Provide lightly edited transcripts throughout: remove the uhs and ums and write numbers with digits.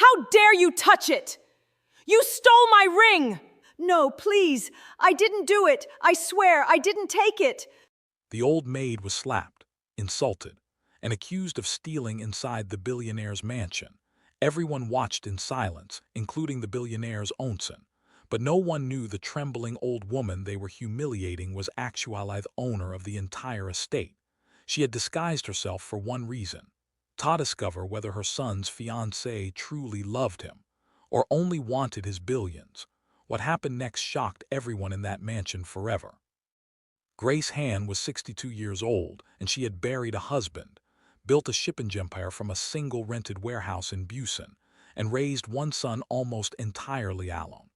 How dare you touch it? You stole my ring! No, please, I didn't do it. I swear, I didn't take it. The old maid was slapped, insulted, and accused of stealing inside the billionaire's mansion. Everyone watched in silence, including the billionaire's own son. But no one knew the trembling old woman they were humiliating was actually the owner of the entire estate. She had disguised herself for one reason: to discover whether her son's fiancée truly loved him, or only wanted his billions. What happened next shocked everyone in that mansion forever. Grace Han was 62 years old, and she had buried a husband, built a shipping empire from a single rented warehouse in Busan, and raised one son almost entirely alone.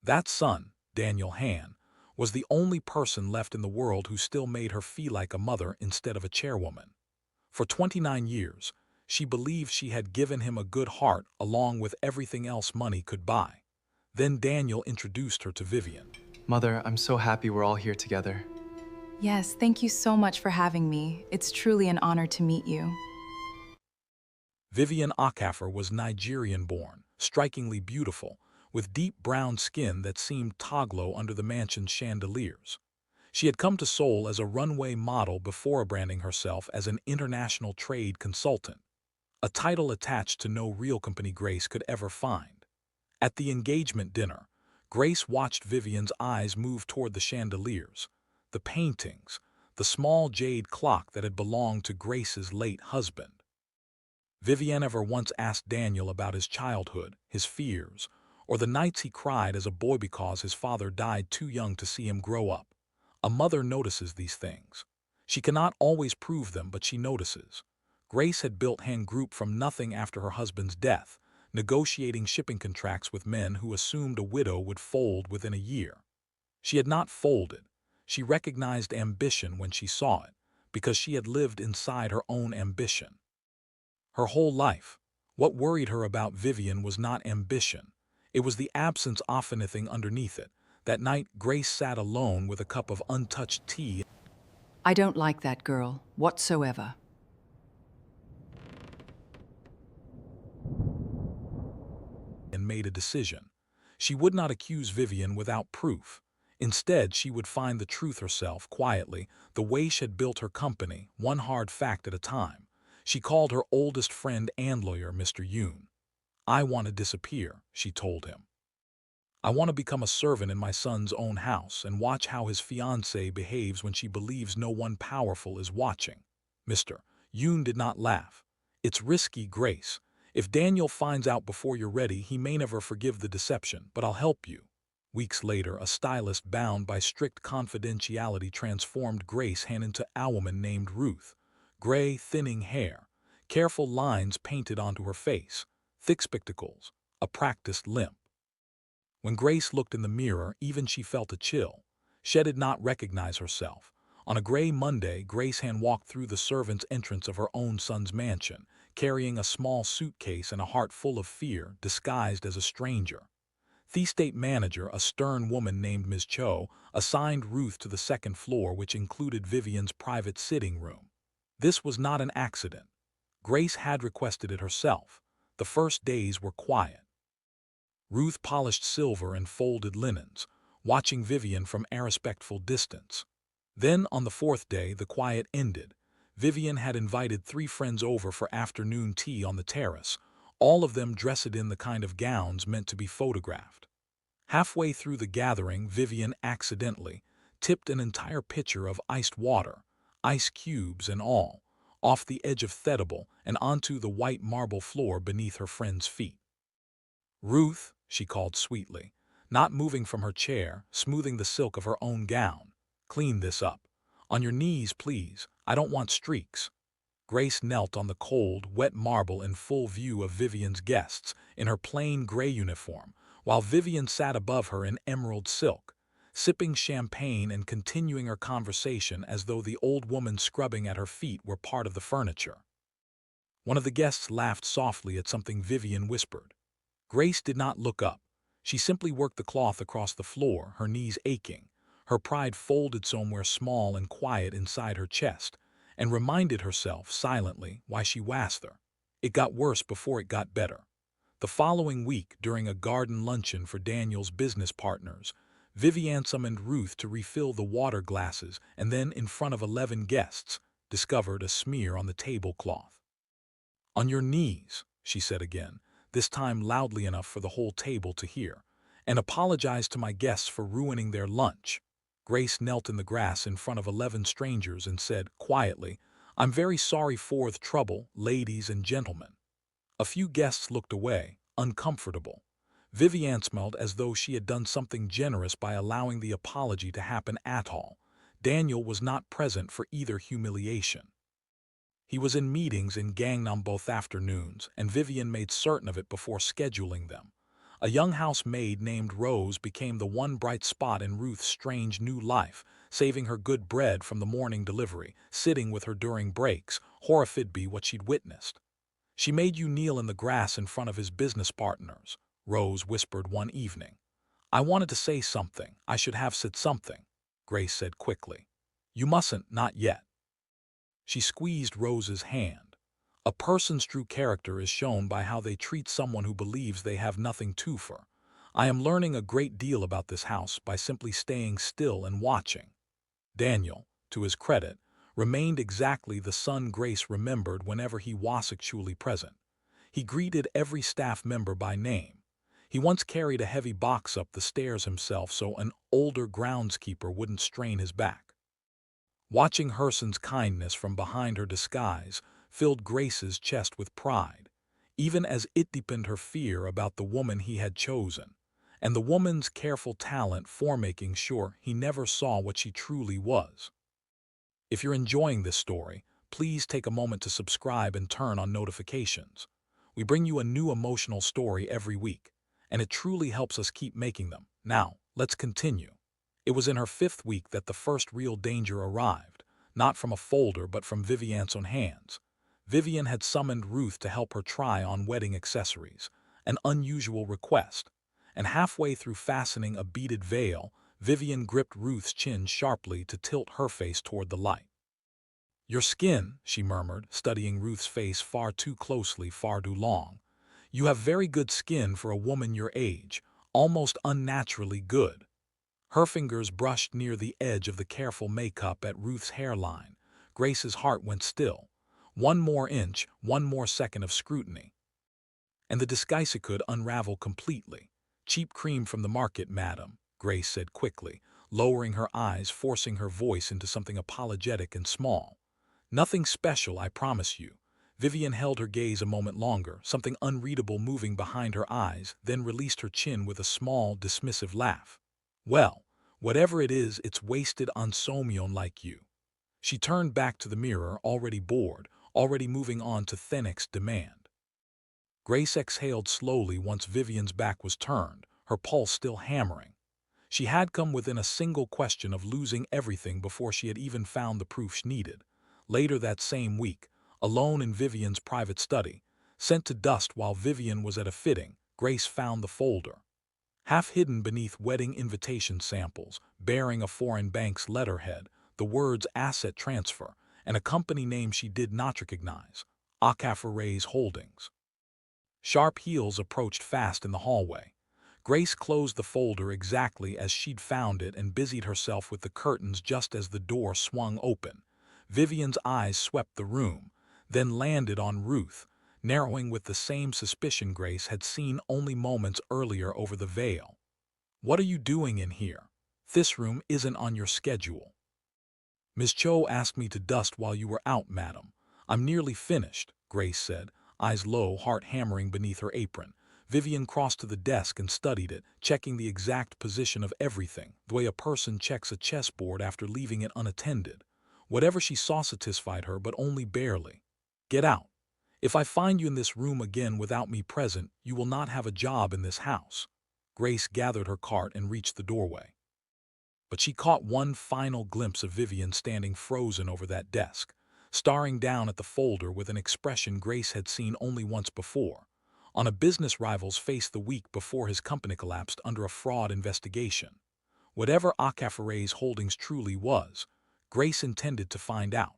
That son, Daniel Han, was the only person left in the world who still made her feel like a mother instead of a chairwoman. For 29 years, she believed she had given him a good heart along with everything else money could buy. Then Daniel introduced her to Vivian. Mother, I'm so happy we're all here together. Yes, thank you so much for having me. It's truly an honor to meet you. Vivian Okafor was Nigerian-born, strikingly beautiful, with deep brown skin that seemed to glow under the mansion's chandeliers. She had come to Seoul as a runway model before branding herself as an international trade consultant, a title attached to no real company Grace could ever find. At the engagement dinner, Grace watched Vivian's eyes move toward the chandeliers, the paintings, the small jade clock that had belonged to Grace's late husband. Vivian never once asked Daniel about his childhood, his fears, or the nights he cried as a boy because his father died too young to see him grow up. A mother notices these things. She cannot always prove them, but she notices. Grace had built Han Group from nothing after her husband's death, negotiating shipping contracts with men who assumed a widow would fold within a year. She had not folded. She recognized ambition when she saw it, because she had lived inside her own ambition. Her whole life, what worried her about Vivian was not ambition. It was the absence of anything underneath it. That night, Grace sat alone with a cup of untouched tea. I don't like that girl, whatsoever. And made a decision. She would not accuse Vivian without proof. Instead, she would find the truth herself, quietly, the way she had built her company, one hard fact at a time. She called her oldest friend and lawyer Mr. Yoon. "I want to disappear," she told him. "I want to become a servant in my son's own house and watch how his fiancée behaves when she believes no one powerful is watching." Mr. Yoon did not laugh. "It's risky, Grace. If Daniel finds out before you're ready, he may never forgive the deception, but I'll help you." Weeks later, a stylist bound by strict confidentiality transformed Grace Han into a woman named Ruth. Gray, thinning hair, careful lines painted onto her face, thick spectacles, a practiced limp. When Grace looked in the mirror, even she felt a chill. She did not recognize herself. On a gray Monday, Grace Han walked through the servants' entrance of her own son's mansion, carrying a small suitcase and a heart full of fear, disguised as a stranger. The estate manager, a stern woman named Ms. Cho, assigned Ruth to the second floor, which included Vivian's private sitting room. This was not an accident. Grace had requested it herself. The first days were quiet. Ruth polished silver and folded linens, watching Vivian from a respectful distance. Then, on the fourth day, the quiet ended. Vivian had invited 3 friends over for afternoon tea on the terrace, all of them dressed in the kind of gowns meant to be photographed. Halfway through the gathering, Vivian accidentally tipped an entire pitcher of iced water, ice cubes and all, off the edge of the table and onto the white marble floor beneath her friend's feet. "Ruth," she called sweetly, not moving from her chair, smoothing the silk of her own gown, "clean this up. On your knees, please. I don't want streaks." Grace knelt on the cold, wet marble in full view of Vivian's guests, in her plain gray uniform, while Vivian sat above her in emerald silk, sipping champagne and continuing her conversation as though the old woman scrubbing at her feet were part of the furniture. One of the guests laughed softly at something Vivian whispered. Grace did not look up. She simply worked the cloth across the floor, her knees aching, her pride folded somewhere small and quiet inside her chest, and reminded herself silently why she was there. It got worse before it got better. The following week, during a garden luncheon for Daniel's business partners, Vivian summoned Ruth to refill the water glasses and then, in front of 11 guests, discovered a smear on the tablecloth. "On your knees," she said again, this time loudly enough for the whole table to hear, "and apologize to my guests for ruining their lunch." Grace knelt in the grass in front of 11 strangers and said, quietly, "I'm very sorry for the trouble, ladies and gentlemen." A few guests looked away, uncomfortable. Vivian smiled as though she had done something generous by allowing the apology to happen at all. Daniel was not present for either humiliation. He was in meetings in Gangnam both afternoons, and Vivian made certain of it before scheduling them. A young housemaid named Rose became the one bright spot in Ruth's strange new life, saving her good bread from the morning delivery, sitting with her during breaks, horrified by what she'd witnessed. "She made you kneel in the grass in front of his business partners," Rose whispered one evening. "I wanted to say something. I should have said something," Grace said quickly. "You mustn't, not yet." She squeezed Rose's hand. A person's true character is shown by how they treat someone who believes they have nothing to for. I am learning a great deal about this house by simply staying still and watching. Daniel, to his credit, remained exactly the son Grace remembered whenever he was actually present. He greeted every staff member by name. He once carried a heavy box up the stairs himself so an older groundskeeper wouldn't strain his back. Watching Herson's kindness from behind her disguise filled Grace's chest with pride, even as it deepened her fear about the woman he had chosen, and the woman's careful talent for making sure he never saw what she truly was. If you're enjoying this story, please take a moment to subscribe and turn on notifications. We bring you a new emotional story every week, and it truly helps us keep making them. Now, let's continue. It was in her 5th week that the first real danger arrived, not from a folder but from Vivian's own hands. Vivian had summoned Ruth to help her try on wedding accessories, an unusual request, and halfway through fastening a beaded veil, Vivian gripped Ruth's chin sharply to tilt her face toward the light. "Your skin," she murmured, studying Ruth's face far too closely, far too long. "You have very good skin for a woman your age, almost unnaturally good." Her fingers brushed near the edge of the careful makeup at Ruth's hairline. Grace's heart went still. One more inch, one more second of scrutiny, and the disguise could unravel completely. "Cheap cream from the market, madam," Grace said quickly, lowering her eyes, forcing her voice into something apologetic and small. "Nothing special, I promise you." Vivian held her gaze a moment longer, something unreadable moving behind her eyes, then released her chin with a small, dismissive laugh. "Well, whatever it is, it's wasted on Somyeon like you." She turned back to the mirror, already bored, already moving on to the next demand. Grace exhaled slowly once Vivian's back was turned, her pulse still hammering. She had come within a single question of losing everything before she had even found the proof she needed. Later that same week, alone in Vivian's private study, sent to dust while Vivian was at a fitting, Grace found the folder. Half hidden beneath wedding invitation samples, bearing a foreign bank's letterhead, the words "asset transfer," and a company name she did not recognize, Afrokoreana Holdings. Sharp heels approached fast in the hallway. Grace closed the folder exactly as she'd found it and busied herself with the curtains just as the door swung open. Vivian's eyes swept the room, then landed on Ruth, narrowing with the same suspicion Grace had seen only moments earlier over the veil. "What are you doing in here? This room isn't on your schedule." "Ms. Cho asked me to dust while you were out, madam. I'm nearly finished," Grace said, eyes low, heart hammering beneath her apron. Vivian crossed to the desk and studied it, checking the exact position of everything, the way a person checks a chessboard after leaving it unattended. Whatever she saw satisfied her, but only barely. "Get out. If I find you in this room again without me present, you will not have a job in this house." Grace gathered her cart and reached the doorway. But she caught one final glimpse of Vivian standing frozen over that desk, staring down at the folder with an expression Grace had seen only once before, on a business rival's face the week before his company collapsed under a fraud investigation. Whatever Afrokoreana Holdings truly was, Grace intended to find out.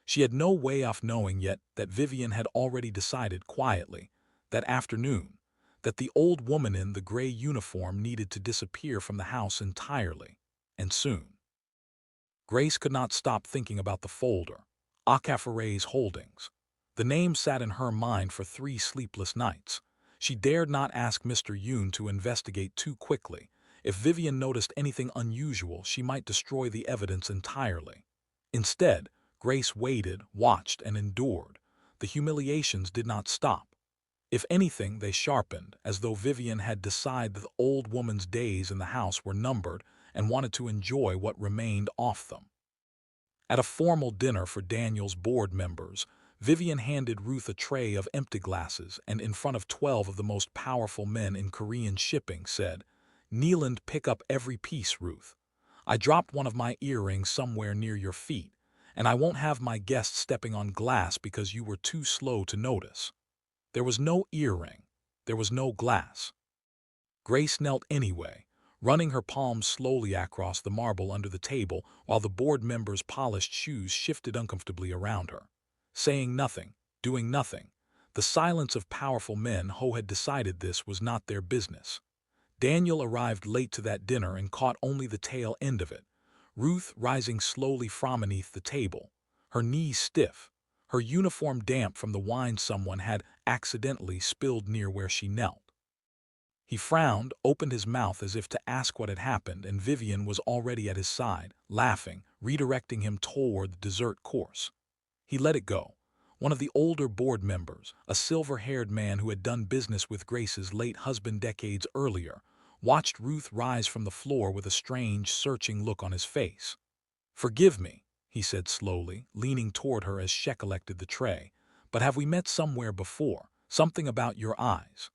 She had no way of knowing yet that Vivian had already decided quietly, that afternoon, that the old woman in the gray uniform needed to disappear from the house entirely, and soon. Grace could not stop thinking about the folder, Afrokoreana's holdings. The name sat in her mind for 3 sleepless nights. She dared not ask Mr. Yoon to investigate too quickly. If Vivian noticed anything unusual, she might destroy the evidence entirely. Instead, Grace waited, watched, and endured. The humiliations did not stop. If anything, they sharpened, as though Vivian had decided the old woman's days in the house were numbered and wanted to enjoy what remained off them. At a formal dinner for Daniel's board members, Vivian handed Ruth a tray of empty glasses and in front of 12 of the most powerful men in Korean shipping said, "Kneel and pick up every piece, Ruth. I dropped one of my earrings somewhere near your feet, and I won't have my guests stepping on glass because you were too slow to notice." There was no earring. There was no glass. Grace knelt anyway, running her palms slowly across the marble under the table while the board members' polished shoes shifted uncomfortably around her. Saying nothing, doing nothing. The silence of powerful men who had decided this was not their business. Daniel arrived late to that dinner and caught only the tail end of it. Ruth rising slowly from beneath the table, her knees stiff, her uniform damp from the wine someone had accidentally spilled near where she knelt. He frowned, opened his mouth as if to ask what had happened, and Vivian was already at his side, laughing, redirecting him toward the dessert course. He let it go. One of the older board members, a silver-haired man who had done business with Grace's late husband decades earlier, watched Ruth rise from the floor with a strange, searching look on his face. "Forgive me," he said slowly, leaning toward her as she collected the tray, "but have we met somewhere before? Something about your eyes."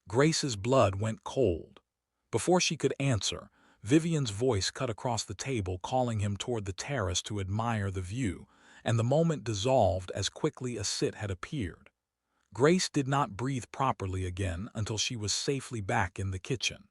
Grace's blood went cold. Before she could answer, Vivian's voice cut across the table calling him toward the terrace to admire the view, and the moment dissolved as quickly as it had appeared. Grace did not breathe properly again until she was safely back in the kitchen.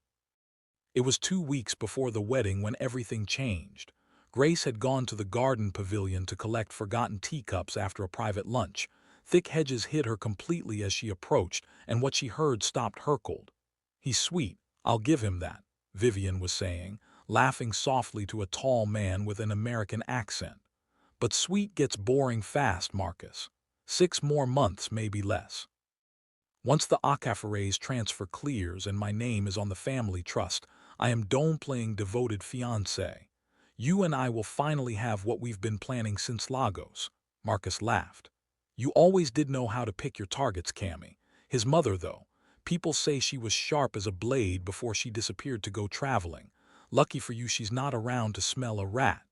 It was 2 weeks before the wedding when everything changed. Grace had gone to the garden pavilion to collect forgotten teacups after a private lunch. Thick hedges hid her completely as she approached, and what she heard stopped her cold. "He's sweet, I'll give him that," Vivian was saying, laughing softly to a tall man with an American accent. "But sweet gets boring fast, Marcus. 6 more months, maybe less. Once the Afrokoreana's transfer clears and my name is on the family trust, I am playing devoted fiancé. You and I will finally have what we've been planning since Lagos." Marcus laughed. "You always did know how to pick your targets, Cammy." His mother, though, people say she was sharp as a blade before she disappeared to go traveling. Lucky for you she's not around to smell a rat.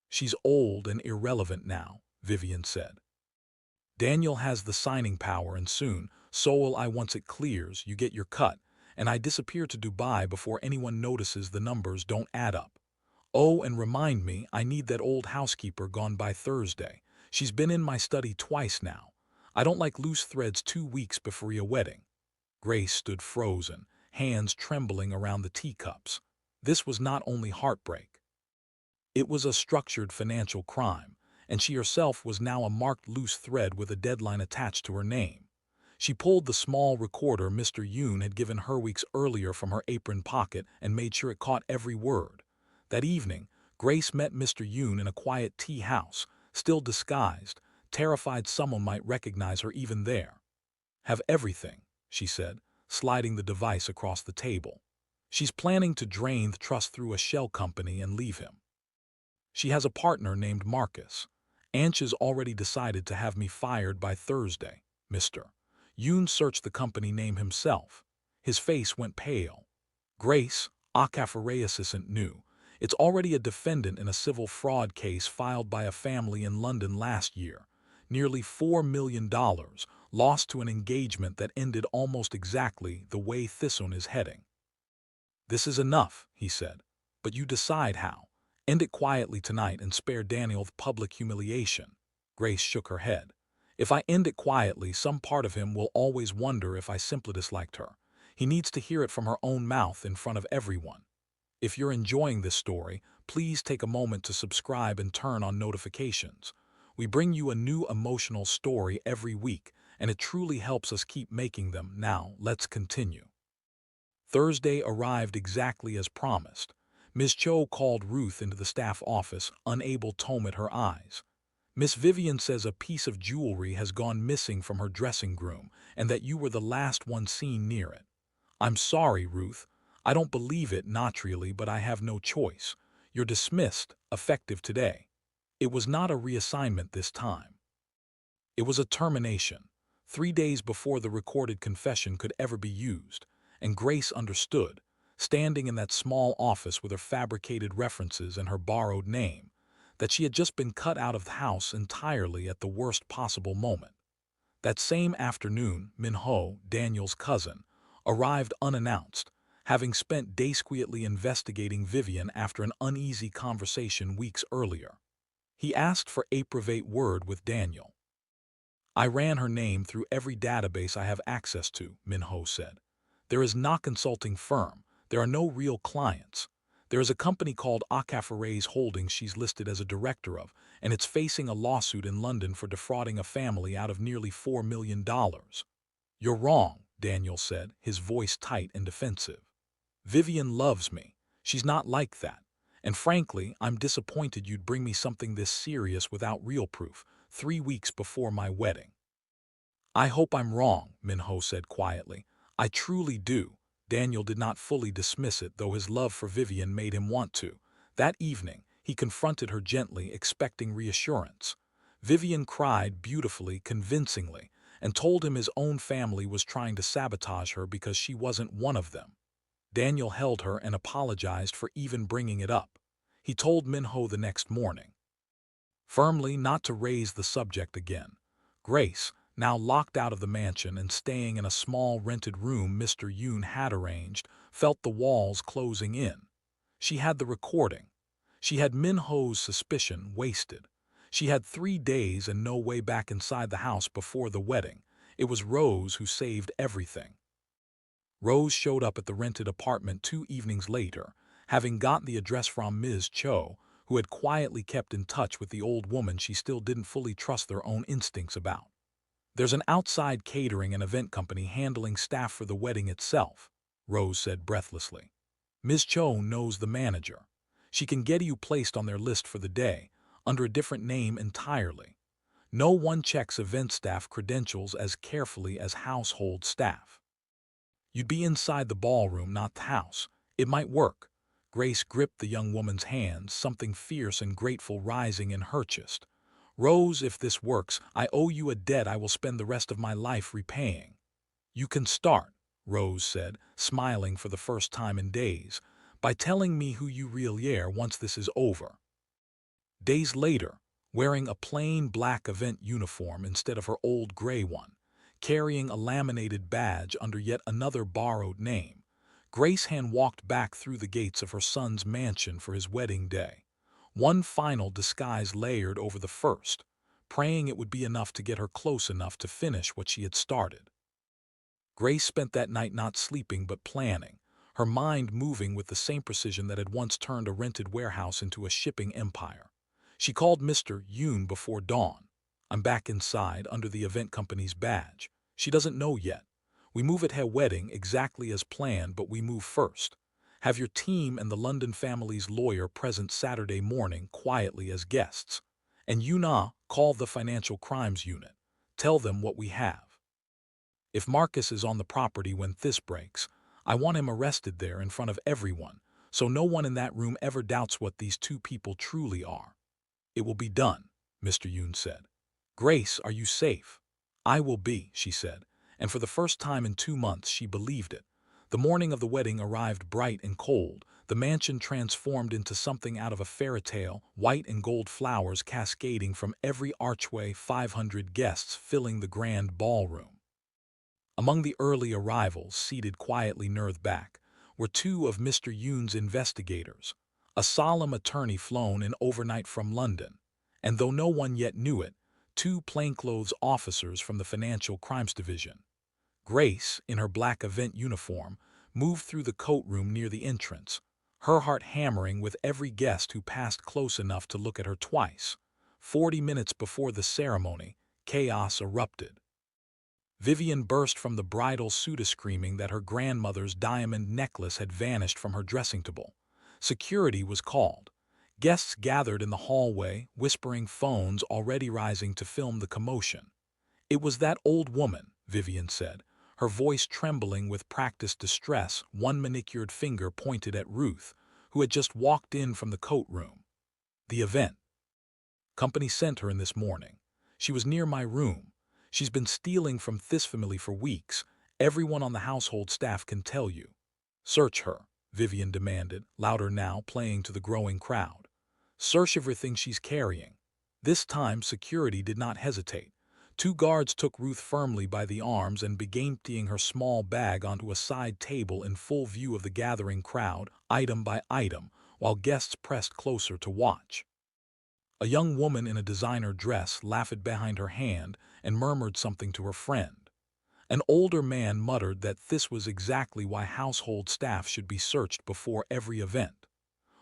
"She's old and irrelevant now," Vivian said. "Daniel has the signing power and soon, once it clears, you get your cut, and I disappear to Dubai before anyone notices the numbers don't add up. Oh, and remind me, I need that old housekeeper gone by Thursday. She's been in my study twice now. I don't like loose threads 2 weeks before a wedding." Grace stood frozen, hands trembling around the teacups. This was not only heartbreak. It was a structured financial crime, and she herself was now a marked loose thread with a deadline attached to her name. She pulled the small recorder Mr. Yoon had given her weeks earlier from her apron pocket and made sure it caught every word. That evening, Grace met Mr. Yoon in a quiet tea house, still disguised, terrified someone might recognize her even there. "Have everything," she said, sliding the device across the table. "She's planning to drain the trust through a shell company and leave him. She has a partner named Marcus. Anch's already decided to have me fired by Thursday, Mr. Yoon searched the company name himself. His face went pale. Grace, Afrokoreana assistant, knew. It's already a defendant in a civil fraud case filed by a family in London last year. Nearly $4 million lost to an engagement that ended almost exactly the way Thisson is heading. "This is enough," he said. "But you decide how. End it quietly tonight and spare Daniel the public humiliation." Grace shook her head. "If I end it quietly, some part of him will always wonder if I simply disliked her. He needs to hear it from her own mouth in front of everyone." If you're enjoying this story, please take a moment to subscribe and turn on notifications. We bring you a new emotional story every week, and it truly helps us keep making them. Now, let's continue. Thursday arrived exactly as promised. Ms. Cho called Ruth into the staff office, unable to omit her eyes. Miss Vivian says a piece of jewelry has gone missing from her dressing room and that you were the last one seen near it. I'm sorry, Ruth. I don't believe it, not really, but I have no choice. You're dismissed, effective today. It was not a reassignment this time. It was a termination, 3 days before the recorded confession could ever be used, and Grace understood, standing in that small office with her fabricated references and her borrowed name, that she had just been cut out of the house entirely at the worst possible moment. That same afternoon, Min-ho, Daniel's cousin, arrived unannounced, having spent days quietly investigating Vivian after an uneasy conversation weeks earlier. He asked for a private word with Daniel. I ran her name through every database I have access to, Min-ho said. There is no consulting firm. There are no real clients. There is a company called Afrokoreana Holdings she's listed as a director of, and it's facing a lawsuit in London for defrauding a family out of nearly $4 million. You're wrong, Daniel said, his voice tight and defensive. Vivian loves me. She's not like that. And frankly, I'm disappointed you'd bring me something this serious without real proof, 3 weeks before my wedding. I hope I'm wrong, Min-ho said quietly. I truly do. Daniel did not fully dismiss it, though his love for Vivian made him want to. That evening, he confronted her gently, expecting reassurance. Vivian cried beautifully, convincingly, and told him his own family was trying to sabotage her because she wasn't one of them. Daniel held her and apologized for even bringing it up. He told Min-ho the next morning, firmly, not to raise the subject again. Grace, now locked out of the mansion and staying in a small rented room Mr. Yoon had arranged, felt the walls closing in. She had the recording. She had Min-ho's suspicion wasted. She had 3 days and no way back inside the house before the wedding. It was Rose who saved everything. Rose showed up at the rented apartment 2 evenings later, having got the address from Ms. Cho, who had quietly kept in touch with the old woman she still didn't fully trust their own instincts about. There's an outside catering and event company handling staff for the wedding itself, Rose said breathlessly. Ms. Cho knows the manager. She can get you placed on their list for the day, under a different name entirely. No one checks event staff credentials as carefully as household staff. You'd be inside the ballroom, not the house. It might work. Grace gripped the young woman's hands, something fierce and grateful rising in her chest. Rose, if this works, I owe you a debt I will spend the rest of my life repaying. You can start, Rose said, smiling for the first time in days, by telling me who you really are once this is over. Days later, wearing a plain black event uniform instead of her old gray one, carrying a laminated badge under yet another borrowed name, Grace Han walked back through the gates of her son's mansion for his wedding day. One final disguise layered over the first, praying it would be enough to get her close enough to finish what she had started. Grace spent that night not sleeping but planning, her mind moving with the same precision that had once turned a rented warehouse into a shipping empire. She called Mr. Yoon before dawn. I'm back inside under the event company's badge. She doesn't know yet. We move at her wedding exactly as planned, but we move first. Have your team and the London family's lawyer present Saturday morning quietly as guests. And Yuna, call the financial crimes unit. Tell them what we have. If Marcus is on the property when this breaks, I want him arrested there in front of everyone, so no one in that room ever doubts what these two people truly are. It will be done, Mr. Yoon said. Grace, are you safe? I will be, she said, and for the first time in 2 months she believed it. The morning of the wedding arrived bright and cold, the mansion transformed into something out of a fairy tale, white and gold flowers cascading from every archway, 500 guests filling the grand ballroom. Among the early arrivals, seated quietly near the back, were 2 of Mr. Yoon's investigators, a solemn attorney flown in overnight from London, and though no one yet knew it, 2 plainclothes officers from the Financial Crimes Division. Grace, in her black event uniform, moved through the coat room near the entrance, her heart hammering with every guest who passed close enough to look at her twice. 40 minutes before the ceremony, chaos erupted. Vivian burst from the bridal suite screaming that her grandmother's diamond necklace had vanished from her dressing table. Security was called. Guests gathered in the hallway, whispering, phones already rising to film the commotion. "It was that old woman," Vivian said, her voice trembling with practiced distress, one manicured finger pointed at Ruth, who had just walked in from the coat room. "The event. Company sent her in this morning. She was near my room. She's been stealing from this family for weeks. Everyone on the household staff can tell you." "Search her," Vivian demanded, louder now, playing to the growing crowd. "Search everything she's carrying." This time security did not hesitate. Two guards took Ruth firmly by the arms and began emptying her small bag onto a side table in full view of the gathering crowd, item by item, while guests pressed closer to watch. A young woman in a designer dress laughed behind her hand and murmured something to her friend. An older man muttered that this was exactly why household staff should be searched before every event.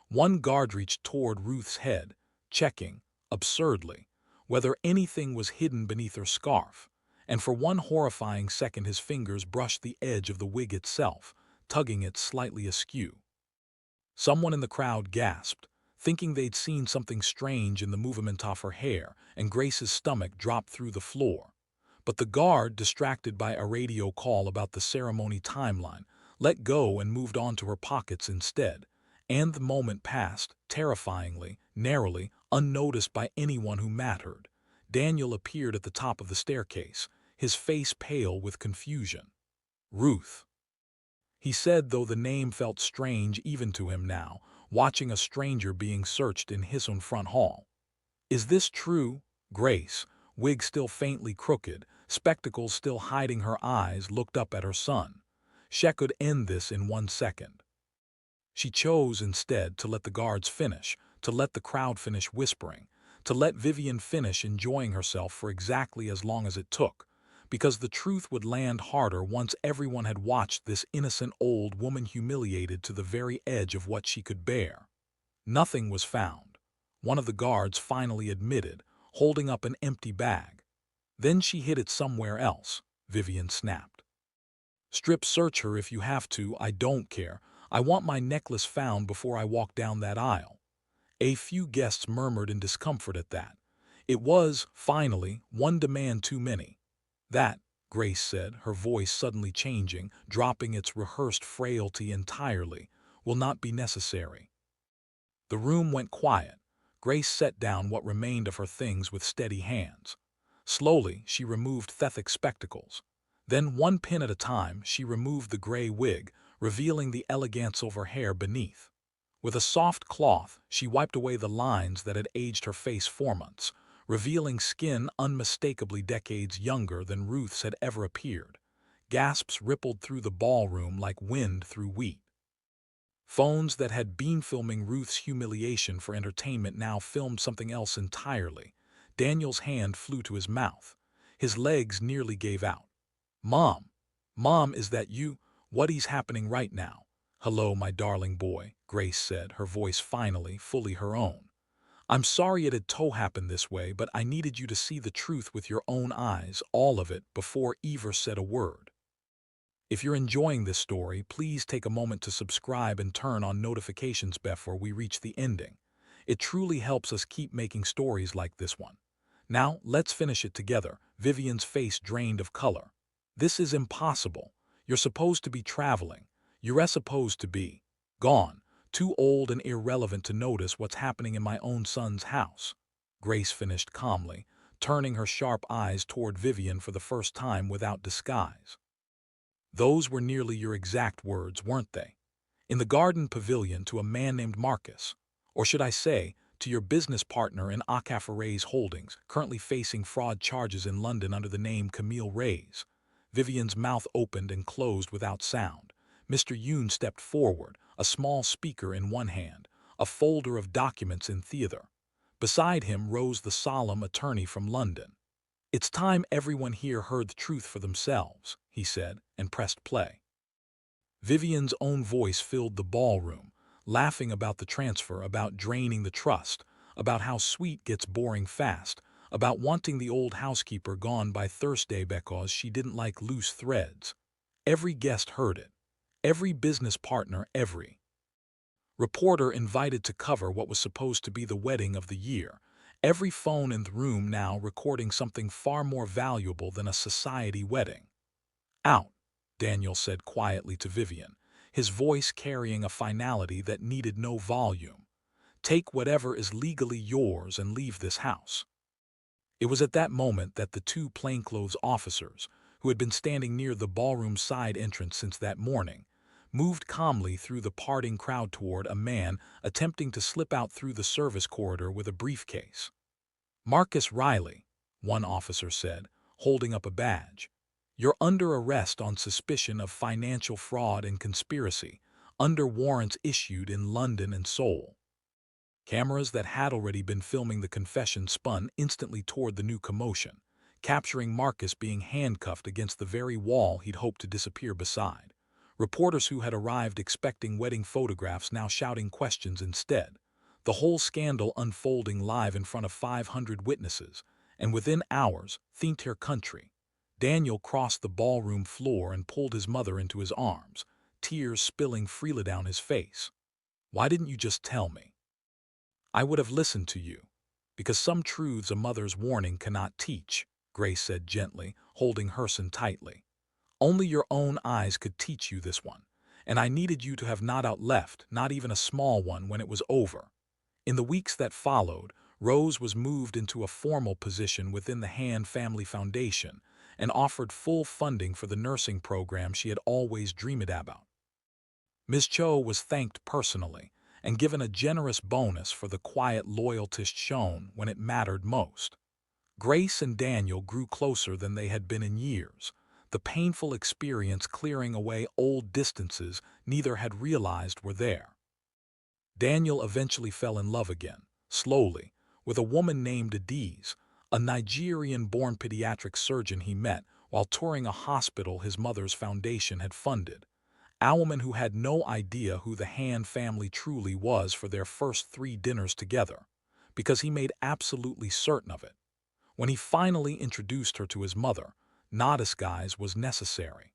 One guard reached toward Ruth's head, checking, absurdly, whether anything was hidden beneath her scarf, and for one horrifying second his fingers brushed the edge of the wig itself, tugging it slightly askew. Someone in the crowd gasped, thinking they'd seen something strange in the movement of her hair, and Grace's stomach dropped through the floor. But the guard, distracted by a radio call about the ceremony timeline, let go and moved on to her pockets instead, and the moment passed, terrifyingly, narrowly, unnoticed by anyone who mattered. Daniel appeared at the top of the staircase, his face pale with confusion. "Ruth," he said, though the name felt strange even to him now, watching a stranger being searched in his own front hall. "Is this true?" Grace, wig still faintly crooked, spectacles still hiding her eyes, looked up at her son. She could end this in 1 second. She chose instead to let the guards finish, to let the crowd finish whispering, to let Vivian finish enjoying herself for exactly as long as it took, because the truth would land harder once everyone had watched this innocent old woman humiliated to the very edge of what she could bear. Nothing was found, one of the guards finally admitted, holding up an empty bag. "Then she hid it somewhere else," Vivian snapped. "Strip search her if you have to, I don't care. I want my necklace found before I walk down that aisle." A few guests murmured in discomfort at that. It was, finally, one demand too many. "That," Grace said, her voice suddenly changing, dropping its rehearsed frailty entirely, "will not be necessary." The room went quiet. Grace set down what remained of her things with steady hands. Slowly, she removed thick spectacles. Then, one pin at a time, she removed the gray wig, revealing the elegance of her hair beneath. With a soft cloth, she wiped away the lines that had aged her face 4 months, revealing skin unmistakably decades younger than Ruth's had ever appeared. Gasps rippled through the ballroom like wind through wheat. Phones that had been filming Ruth's humiliation for entertainment now filmed something else entirely. Daniel's hand flew to his mouth. His legs nearly gave out. "Mom! Mom, is that you? What is happening right now?" "Hello, my darling boy," Grace said, her voice finally fully her own. "I'm sorry it had to happen this way, but I needed you to see the truth with your own eyes, all of it, before Eva said a word." If you're enjoying this story, please take a moment to subscribe and turn on notifications before we reach the ending. It truly helps us keep making stories like this one. Now, let's finish it together. Vivian's face drained of color. "This is impossible. You're supposed to be traveling. You're supposed to be gone, too old and irrelevant to notice what's happening in my own son's house." Grace finished calmly, turning her sharp eyes toward Vivian for the first time without disguise. "Those were nearly your exact words, weren't they? In the garden pavilion to a man named Marcus, or should I say, to your business partner in Afrokoreana Holdings, currently facing fraud charges in London under the name Camille Reyes." Vivian's mouth opened and closed without sound. Mr. Yoon stepped forward, a small speaker in one hand, a folder of documents in the other. Beside him rose the solemn attorney from London. "It's time everyone here heard the truth for themselves," he said, and pressed play. Vivian's own voice filled the ballroom, laughing about the transfer, about draining the trust, about how sweet gets boring fast, about wanting the old housekeeper gone by Thursday because she didn't like loose threads. Every guest heard it. Every business partner, every reporter invited to cover what was supposed to be the wedding of the year. Every phone in the room now recording something far more valuable than a society wedding. Out, Daniel said quietly to Vivian, his voice carrying a finality that needed no volume. Take whatever is legally yours and leave this house. It was at that moment that the two plainclothes officers, who had been standing near the ballroom side entrance since that morning, moved calmly through the parting crowd toward a man attempting to slip out through the service corridor with a briefcase. Marcus Riley, one officer said, holding up a badge. You're under arrest on suspicion of financial fraud and conspiracy, under warrants issued in London and Seoul. Cameras that had already been filming the confession spun instantly toward the new commotion, capturing Marcus being handcuffed against the very wall he'd hoped to disappear beside. Reporters who had arrived expecting wedding photographs now shouting questions instead. The whole scandal unfolding live in front of 500 witnesses, and within hours, themed her country. Daniel crossed the ballroom floor and pulled his mother into his arms, tears spilling freely down his face. Why didn't you just tell me? I would have listened to you, because some truths a mother's warning cannot teach, Grace said gently, holding Herson tightly. Only your own eyes could teach you this one, and I needed you to have not out left, not even a small one, when it was over. In the weeks that followed, Rose was moved into a formal position within the Han Family Foundation and offered full funding for the nursing program she had always dreamed about. Ms. Cho was thanked personally and given a generous bonus for the quiet loyalty shown when it mattered most. Grace and Daniel grew closer than they had been in years, the painful experience clearing away old distances neither had realized were there. Daniel eventually fell in love again, slowly, with a woman named Adiz, a Nigerian-born pediatric surgeon he met while touring a hospital his mother's foundation had funded. A woman who had no idea who the Han family truly was for their first 3 dinners together, because he made absolutely certain of it. When he finally introduced her to his mother, no disguise was necessary.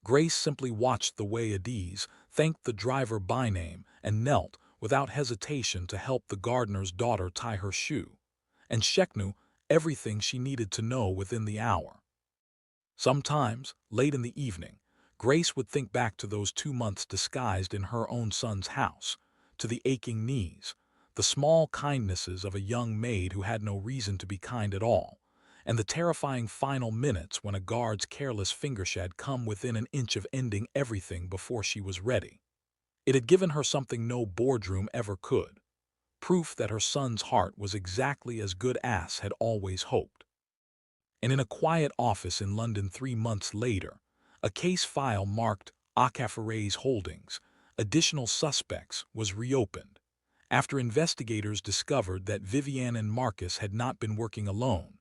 Grace simply watched the way Adiz thanked the driver by name and knelt without hesitation to help the gardener's daughter tie her shoe, and Shek knew everything she needed to know within the hour. Sometimes, late in the evening, Grace would think back to those 2 months disguised in her own son's house, to the aching knees, the small kindnesses of a young maid who had no reason to be kind at all, and the terrifying final minutes when a guard's careless fingershade had come within an inch of ending everything before she was ready. It had given her something no boardroom ever could, proof that her son's heart was exactly as good as had always hoped. And in a quiet office in London 3 months later, a case file marked Afrokoreana's Holdings, Additional Suspects, was reopened, after investigators discovered that Vivian and Marcus had not been working alone,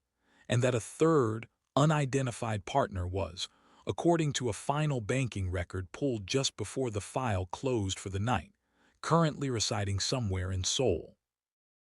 and that a third, unidentified partner was, according to a final banking record pulled just before the file closed for the night, currently residing somewhere in Seoul.